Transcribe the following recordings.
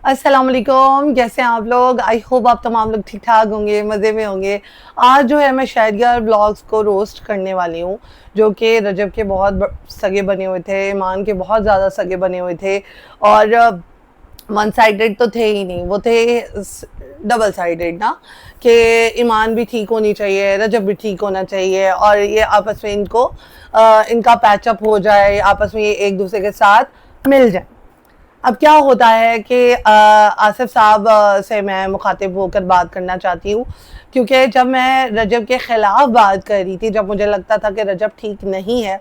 अस्सलाम वालेकुम, कैसे हैं आप लोग। आई होप आप तमाम लोग ठीक ठाक होंगे, मज़े में होंगे। आज जो है मैं शायरिया ब्लॉग्स को रोस्ट करने वाली हूँ, जो कि रजब के बहुत सगे बने हुए थे, ईमान के बहुत ज़्यादा सगे बने हुए थे और वन साइडेड तो थे ही नहीं, वो थे डबल साइडेड ना, कि ईमान भी ठीक होनी चाहिए, रजब भी ठीक होना चाहिए और ये आपस में इनका पैचअप हो जाए, आपस में ये एक दूसरे के साथ मिल जाए। अब क्या होता है कि आसिफ साहब से मैं मुखातिब होकर बात करना चाहती हूँ, क्योंकि जब मैं रजब के ख़िलाफ़ बात कर रही थी, जब मुझे लगता था कि रजब ठीक नहीं है,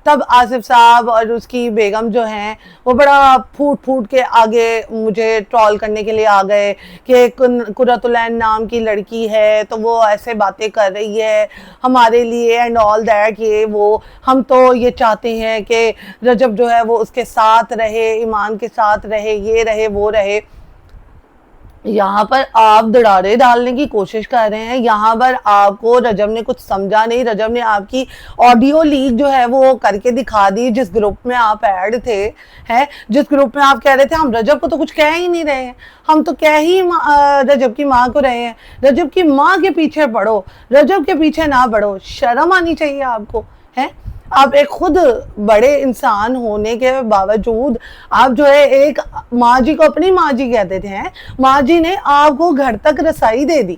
तब आसिफ साहब और उसकी बेगम जो हैं वो बड़ा फूट फूट के आगे मुझे ट्रोल करने के लिए आ गए कि कुर्रतुलैन नाम की लड़की है तो वो ऐसे बातें कर रही है हमारे लिए एंड ऑल दैट, ये वो हम तो ये चाहते हैं कि रजब जो है वो उसके साथ रहे, ईमान के साथ रहे, ये रहे वो रहे। यहाँ पर आप दरारे डालने की कोशिश कर रहे हैं। यहाँ पर आपको रजब ने कुछ समझा नहीं। रजब ने आपकी ऑडियो लीक जो है वो करके दिखा दी, जिस ग्रुप में आप ऐड थे, हैं, जिस ग्रुप में आप कह रहे थे हम रजब को तो कुछ कह ही नहीं रहे हैं, हम तो कह ही रजब की माँ को रहे हैं। रजब की माँ के पीछे पढ़ो, रजब के पीछे ना पढ़ो। शर्म आनी चाहिए आपको, है। आप एक खुद बड़े इंसान होने के बावजूद आप जो है एक माँ जी को अपनी माँ जी कहते थे, हैं। माँ जी ने आपको घर तक रसाई दे दी,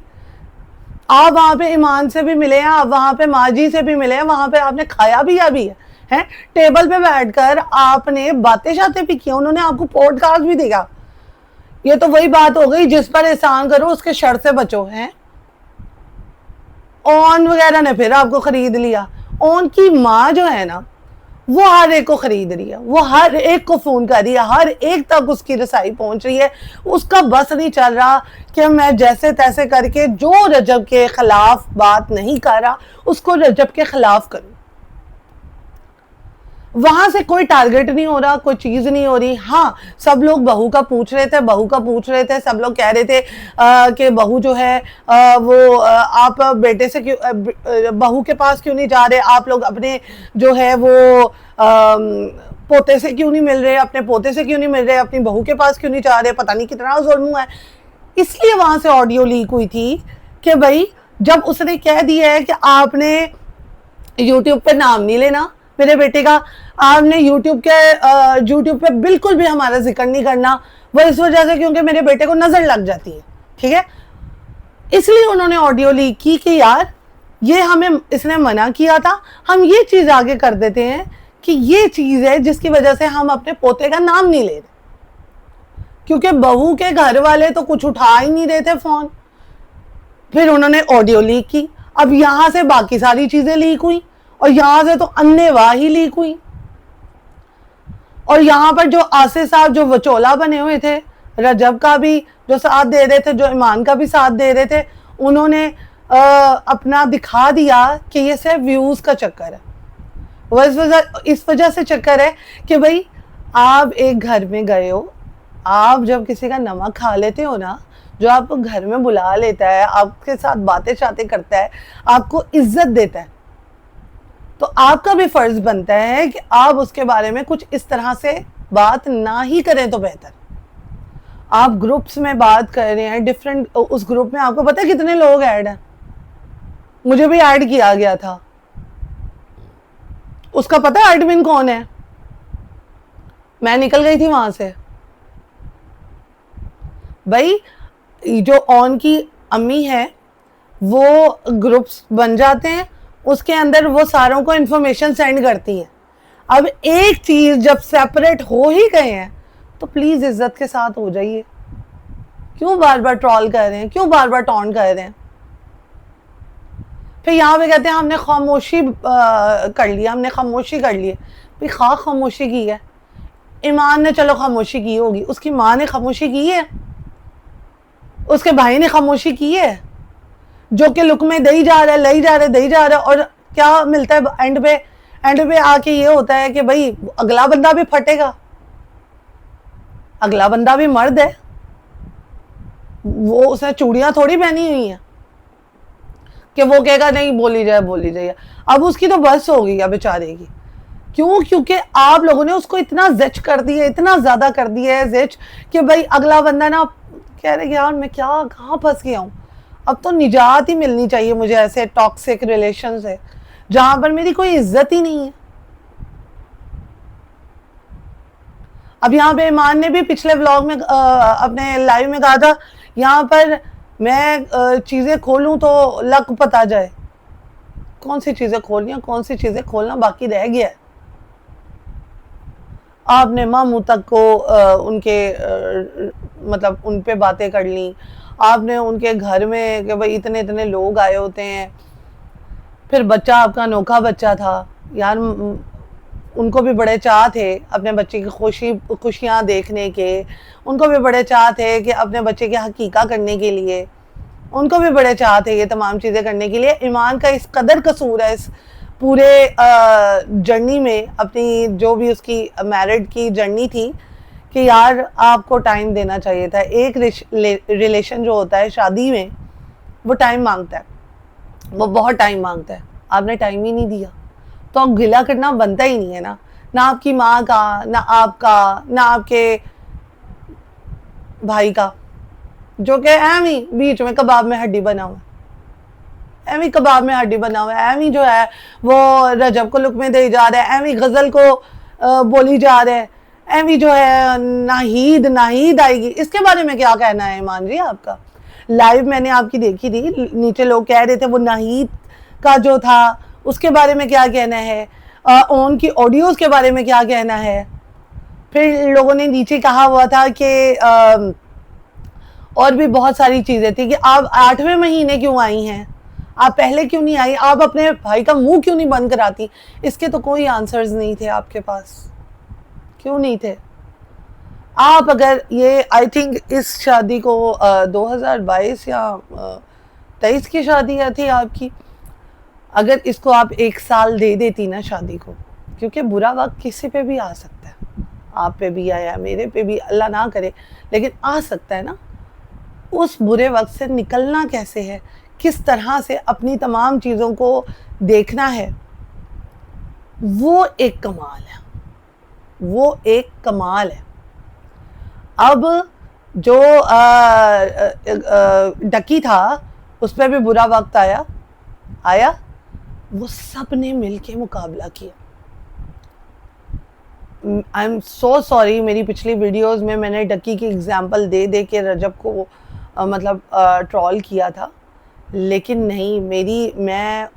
आप वहां पे ईमान से भी मिले हैं, आप वहां पे माँ जी से भी मिले हैं, वहां पे आपने खाया भी है, टेबल पे बैठकर आपने बातें शातें भी की, उन्होंने आपको पॉडकास्ट भी दिया। ये तो वही बात हो गई, जिस पर एहसान करो उसके शर से बचो, हैं। ऑन वगैरह ने फिर आपको खरीद लिया। ऑन की माँ जो है ना, वो हर एक को खरीद रही है, वो हर एक को फोन कर रही है, हर एक तक उसकी रसाई पहुंच रही है। उसका बस नहीं चल रहा कि मैं जैसे तैसे करके जो रजब के खिलाफ बात नहीं कर रहा उसको रजब के खिलाफ करूं। वहां से कोई टारगेट नहीं हो रहा, कोई चीज नहीं हो रही। हाँ, सब लोग बहू का पूछ रहे थे, बहू का पूछ रहे थे, सब लोग कह रहे थे कि बहू जो है वो आप बेटे से क्यों, बहू के पास क्यों नहीं जा रहे, आप लोग अपने जो है वो पोते से क्यों नहीं मिल रहे, अपने पोते से क्यों नहीं मिल रहे, अपनी बहू के पास क्यों नहीं जा रहे, पता नहीं कितना जुल्म है। इसलिए वहां से ऑडियो लीक हुई थी कि भाई जब उसने कह दिया है कि आपने यूट्यूब पे नाम नहीं लेना मेरे बेटे का, आपने यूट्यूब पे बिल्कुल भी हमारा जिक्र नहीं करना, वो इस वजह से क्योंकि मेरे बेटे को नजर लग जाती है, ठीक है। इसलिए उन्होंने ऑडियो लीक की कि यार ये हमें इसने मना किया था, हम ये चीज आगे कर देते हैं कि ये चीज है जिसकी वजह से हम अपने पोते का नाम नहीं ले रहे, क्योंकि बहू के घर वाले तो कुछ उठा ही नहीं रहे थे फोन। फिर उन्होंने ऑडियो लीक की, अब यहां से बाकी सारी चीजें लीक हुई और यहां से तो अन्नेवाह ही लीक हुई। और यहाँ पर जो आसिफ साहब जो वचोला बने हुए थे, रजब का भी जो साथ दे रहे थे, जो ईमान का भी साथ दे रहे थे, उन्होंने अपना दिखा दिया कि ये सिर्फ व्यूज का चक्कर है। वो इस वजह से चक्कर है कि भाई आप एक घर में गए हो, आप जब किसी का नमक खा लेते हो ना, जो आपको घर में बुला लेता है, आपके साथ बातें शातें करता है, आपको इज्जत देता है, तो आपका भी फर्ज बनता है कि आप उसके बारे में कुछ इस तरह से बात ना ही करें तो बेहतर। आप ग्रुप्स में बात कर रहे हैं, डिफरेंट, उस ग्रुप में आपको पता है कितने लोग ऐड हैं, मुझे भी ऐड किया गया था। उसका पता है एडमिन कौन है, मैं निकल गई थी वहां से। भाई जो ऑन की अम्मी है वो ग्रुप्स बन जाते हैं, उसके अंदर वो सारों को इंफॉर्मेशन सेंड करती हैं। अब एक चीज जब सेपरेट हो ही गए हैं तो प्लीज इज्जत के साथ हो जाइए। क्यों बार बार ट्रॉल कर रहे हैं, क्यों बार बार टॉन्ट कर रहे हैं। फिर यहाँ पे कहते हैं हमने खामोशी कर लिया, हमने खामोशी कर ली। भाई खामोशी की है, ईमान ने चलो खामोशी की होगी, उसकी माँ ने खामोशी की है, उसके भाई ने खामोशी की है, जो कि लुक में दही जा रहा है, लही जा रहा है, दही जा रहा है। और क्या मिलता है एंड पे आके ये होता है कि भाई अगला बंदा भी फटेगा, अगला बंदा भी मर्द है, वो उसने चूड़ियां थोड़ी पहनी हुई हैं कि वो कहेगा नहीं बोली जाए बोली जाए। अब उसकी तो बस हो गई है बेचारे की, क्यों? क्योंकि आप लोगों ने उसको इतना जिच कर दिया, इतना ज़्यादा कर दिया है जिच कि भाई अगला बंदा ना कह रहे यार मैं क्या कहाँ फंस गया हूँ। अब तो निजात ही मिलनी चाहिए मुझे ऐसे टॉक्सिक रिलेशन से जहां पर मेरी कोई इज्जत ही नहीं है। अब यहाँ पे ईमान ने भी पिछले व्लॉग में अपने लाइव में कहा था यहाँ पर मैं चीज़ें खोलूँ तो लक पता जाए। कौन सी चीज़ें खोलनी, कौन सी चीज़ें खोलना बाकी रह गया है। आपने मामू तक को उनके मतलब उन पे बातें कर ली, आपने उनके घर में कि भाई इतने इतने लोग आए होते हैं। फिर बच्चा आपका अनोखा बच्चा था यार, उनको भी बड़े चाह थे अपने बच्चे की खुशियाँ देखने के, उनको भी बड़े चाह थे कि अपने बच्चे के हकीका करने के लिए, उनको भी बड़े चाह थे ये तमाम चीज़ें करने के लिए। ईमान का इस कदर कसूर है इस पूरे जर्नी में, अपनी जो भी उसकी मैरिड की जर्नी थी, कि यार आपको टाइम देना चाहिए था। एक रिलेशन जो होता है शादी में वो टाइम मांगता है, वो बहुत टाइम मांगता है। आपने टाइम ही नहीं दिया तो अब गिला करना बनता ही नहीं है ना आपकी माँ का, ना आपका, ना आपके भाई का, जो कि एमी बीच में कबाब में हड्डी बना हुआ है। एमी कबाब में हड्डी बना हुआ है। एमी जो है वो रजब को लुक में दे जा रहा है, एमी गजल को बोली जा रहा है, एमी जो है नाहीद आएगी। इसके बारे में क्या कहना है ईमान जी आपका? लाइव मैंने आपकी देखी थी, नीचे लोग कह रहे थे वो नाहीद का जो था उसके बारे में क्या कहना है, ओन की ऑडियोज के बारे में क्या कहना है। फिर लोगों ने नीचे कहा हुआ था कि और भी बहुत सारी चीज़ें थी कि आप 8वें महीने क्यों आई हैं, आप पहले क्यों नहीं आई, आप अपने भाई का मुंह क्यों नहीं बंद कराती। इसके तो कोई आंसर्स नहीं थे आपके पास। क्यों नहीं थे? आप अगर ये आई थिंक इस शादी को 2022 या 23 की शादी थी आपकी, अगर इसको आप 1 साल दे देती ना शादी को, क्योंकि बुरा वक्त किसी पे भी आ सकता है, आप पे भी आया, मेरे पे भी, अल्लाह ना करे लेकिन आ सकता है ना। उस बुरे वक्त से निकलना कैसे है, किस तरह से अपनी तमाम चीज़ों को देखना है, वो एक कमाल है, वो एक कमाल है। अब जो डकी था उस पर भी बुरा वक्त आया, वो सब ने मिलके मुकाबला किया। आई एम सो सॉरी, मेरी पिछली वीडियोस में मैंने डकी की एग्जांपल दे के रजब को मतलब ट्रॉल किया था, लेकिन नहीं, मैं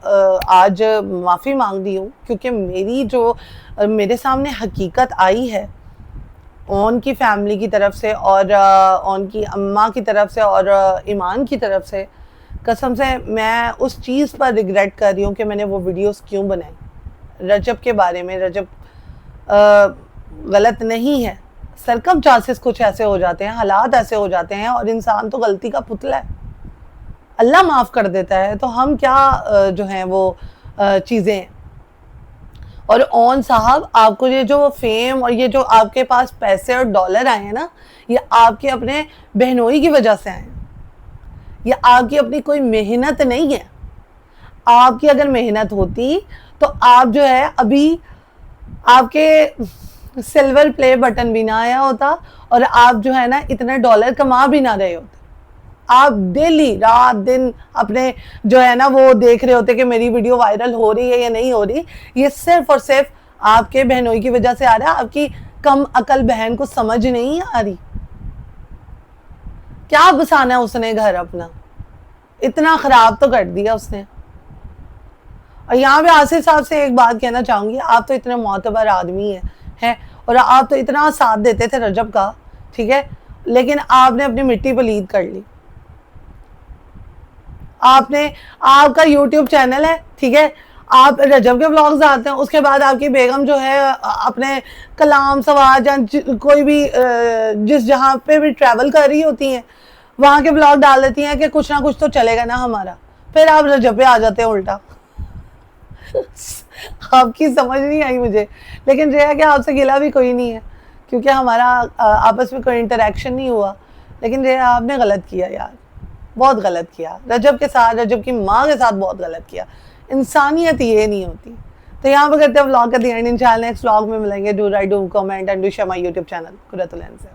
आज माफ़ी मांग दी हूँ, क्योंकि मेरी जो मेरे सामने हकीकत आई है ओन की फैमिली की तरफ से और ओन की अम्मा की तरफ से और ईमान की तरफ से, कसम से मैं उस चीज़ पर रिग्रेट कर रही हूँ कि मैंने वो वीडियोस क्यों बनाई। रजब के बारे में, रजब गलत नहीं है, सरकमस्टांसेस कुछ ऐसे हो जाते हैं, हालात ऐसे हो जाते हैं, और इंसान तो गलती का पुतला है, अल्लाह माफ़ कर देता है, तो हम क्या जो हैं वो चीज़ें। और ओन साहब, आपको ये जो फेम और ये जो आपके पास पैसे और डॉलर आए हैं ना, ये आपके अपने बहनोई की वजह से आए हैं, ये आपकी अपनी कोई मेहनत नहीं है। आपकी अगर मेहनत होती तो आप जो है अभी आपके सिल्वर प्ले बटन भी ना आया होता और आप जो है ना इतने डॉलर कमा भी ना रहे होते। आप डेली रात दिन अपने जो है ना वो देख रहे होते कि मेरी वीडियो वायरल हो रही है या नहीं हो रही। ये सिर्फ और सिर्फ आपके बहनोई की वजह से आ रहा है। आपकी कम अकल बहन को समझ नहीं आ रही। क्या बसाना है उसने घर अपना, इतना खराब तो कर दिया उसने। और यहाँ पे आसिफ साहब से एक बात कहना चाहूंगी, आप तो इतने मोतबर आदमी हैं और आप तो इतना साथ देते थे रजब का, ठीक है, लेकिन आपने अपनी मिट्टी पलीद कर ली। आपका YouTube चैनल है, ठीक है, आप रजब के व्लॉग्स आते हैं, उसके बाद आपकी बेगम जो है अपने कलाम सवाज या कोई भी जिस जहाँ पे भी ट्रैवल कर रही होती हैं वहाँ के व्लॉग डाल देती हैं कि कुछ ना कुछ तो चलेगा ना हमारा, फिर आप रजब पे आ जाते हैं उल्टा। आपकी समझ नहीं आई मुझे, लेकिन जो है कि आपसे गिला भी कोई नहीं है क्योंकि हमारा आपस में कोई इंटरेक्शन नहीं हुआ, लेकिन जो है आपने गलत किया यार, बहुत गलत किया रजब के साथ, रजब की माँ के साथ बहुत गलत किया। इंसानियत ये नहीं होती। तो यहाँ पर करते हैं व्लॉग का दी एंड। इंशाल्लाह नेक्स्ट व्लॉग में मिलेंगे। Do write, do comment and do share my YouTube channel Qurratul Ain से।